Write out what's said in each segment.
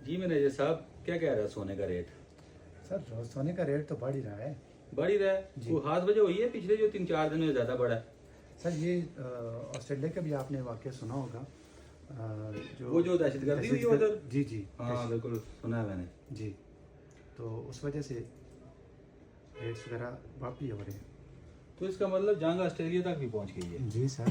जी manager साहब, क्या कह रहा है सोने का रेट? सर रोज सोने का रेट तो बढ़ ही रहा है। बढ़ ही रहा है। जी। कोई खास वजह हुई है पिछले जो 3-4 दिन में ज्यादा बढ़ा है? सर ये ऑस्ट्रेलिया का भी आपने वाकया सुना होगा। वो जो दहशतगर्दी हुई है उधर? जी जी। हाँ बिल्कुल सुना है मैंने। जी। तो उस वजह से रेट्स वगैरह वापी हो रहे हैं। तो इसका मतलब जंग ऑस्ट्रेलिया तक भी पहुंच गई है, जी सर।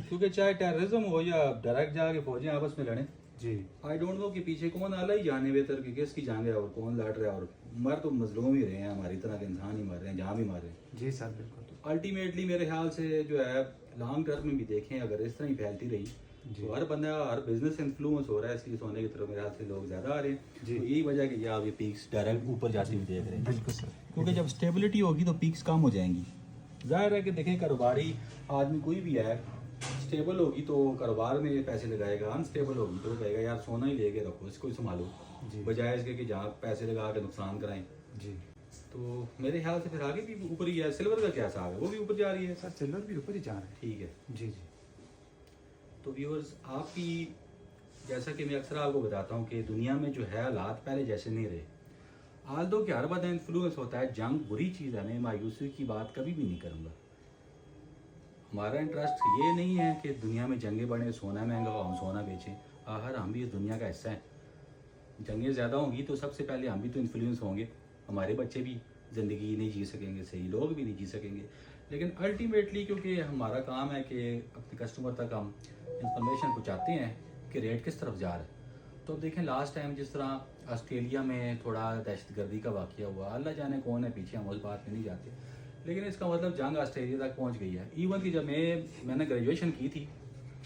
क्योंकि चाहे टेररिज्म हो या डायरेक्ट जाके फौजें आपस में लड़ें, जी। आई डोंट नो कि पीछे कौन आला ही जाने बेहतर कि किसकी जंग है और कौन लड़ रहा है। और मर तो मजलूम ही रहे हैं, हमारी तरह के इंसान ही मर रहे हैं, जहाँ भी मर रहे हैं। जी सर बिल्कुल। तो अल्टीमेटली मेरे ख्याल से जो है लॉन्ग टर्म में भी देखें अगर इस तरह ही फैलती रही जी। तो हर बंदा हर बिजनेस इन्फ्लुएंस हो रहा है, इसलिए सोने की तरफ मेरे ख्याल से लोग ज़्यादा आ रहे हैं। जी। तो यही वजह है कि ये आप ये पीक्स डायरेक्ट ऊपर जाती हुई देख रहे हैं। बिल्कुल सर। क्योंकि जब स्टेबिलिटी होगी तो पीक्स कम हो जाएंगी। जाहिर है कि देखें कारोबारी आदमी कोई भी है, स्टेबल होगी तो कारोबार में पैसे लगाएगा, अनस्टेबल होगी तो कहेगा यार सोना ही लेके रखो, इसको ही संभालो, जी। बजाय इसके कि जहाँ पैसे लगा के नुकसान कराएं। जी। तो मेरे ख्याल से फिर आगे भी ऊपर ही है। सिल्वर का क्या हिसाब है? वो भी ऊपर जा रही है। सर सिल्वर भी ऊपर ही जा रहा है। ठीक है। जी जी। तो व्यूअर्स, आपकी जैसा कि मैं अक्सर आपको बताता हूँ कि दुनिया में जो है हालात पहले जैसे नहीं रहे। आल्दो कि हर बंदा इन्फ्लुएंस होता है, जंग बुरी चीज़ है, मैं मायूसी की बात कभी भी नहीं करूँगा। हमारा इंटरेस्ट ये नहीं है कि दुनिया में जंगें बढ़े, सोना महंगा हो, हम सोना बेचें। आखिर हम भी इस दुनिया का हिस्सा हैं। जंगें ज़्यादा होंगी तो सबसे पहले हम भी तो इन्फ्लुएंस होंगे, हमारे बच्चे भी ज़िंदगी नहीं जी सकेंगे, सही लोग भी नहीं जी सकेंगे। लेकिन अल्टीमेटली क्योंकि हमारा काम है कि अपने कस्टमर तक हम इंफॉर्मेशन पहुँचाते हैं कि रेट किस तरफ जा रहा है। तो अब देखें लास्ट टाइम जिस तरह ऑस्ट्रेलिया में थोड़ा दहशतगर्दी का वाक़या हुआ, अल्लाह जाने कौन है पीछे, हम उस बात में नहीं जाते। लेकिन इसका मतलब जंग ऑस्ट्रेलिया तक पहुंच गई है। इवन कि जब मैंने ग्रेजुएशन की थी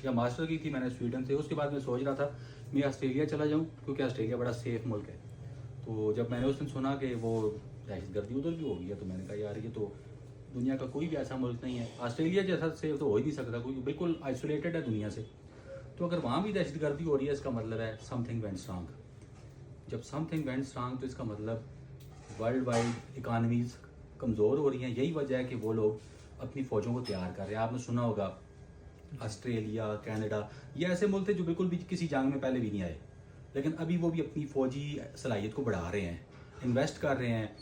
या मास्टर की थी मैंने स्वीडन से, उसके बाद मैं सोच रहा था मैं ऑस्ट्रेलिया चला जाऊं क्योंकि ऑस्ट्रेलिया बड़ा सेफ मुल्क है। तो जब मैंने उस दिन सुना कि वो दहशतगर्दी उधर भी हो गई है तो मैंने कहा यार ये तो दुनिया का कोई भी ऐसा मुल्क नहीं है, ऑस्ट्रेलिया जैसा सेफ तो हो ही नहीं सकता, कोई बिल्कुल आइसोलेटेड है दुनिया से। तो अगर वहाँ भी दहशतगर्दी हो रही है इसका मतलब है समथिंग वेंट स्ट्रांग। जब समथिंग वेंट स्ट्रांग तो इसका मतलब वर्ल्ड वाइड इकानमीज कमज़ोर हो रही हैं। यही वजह है कि वो लोग अपनी फ़ौजों को तैयार कर रहे हैं। आपने सुना होगा ऑस्ट्रेलिया, कनाडा, ये ऐसे मुल्क थे जो बिल्कुल भी किसी जंग में पहले भी नहीं आए, लेकिन अभी वो भी अपनी फ़ौजी सलाहियत को बढ़ा रहे हैं, इन्वेस्ट कर रहे हैं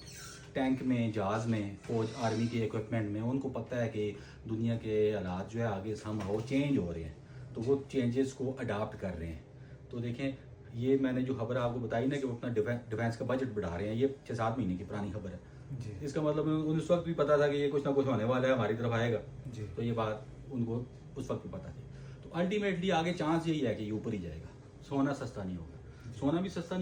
टैंक में, जहाज़ में, फौज आर्मी के इक्विपमेंट में। उनको पता है कि दुनिया के हालात जो है आगे समहाउ चेंज हो रहे हैं, तो वो चेंजेस को अडाप्ट कर रहे हैं। तो देखें ये मैंने जो खबर आपको बताई ना कि वो अपना डिफेंस का बजट बढ़ा रहे हैं, ये 6-7 महीने की पुरानी खबर है। जी। इसका मतलब उस वक्त भी पता था कि ये कुछ ना कुछ होने वाला है, हमारी तरफ आएगा। जी। तो ये बात उनको उस वक्त भी पता थी। तो अल्टीमेटली आगे चांस यही है कि ये ऊपर ही जाएगा, सोना सस्ता नहीं होगा। सोना भी सस्ता नहीं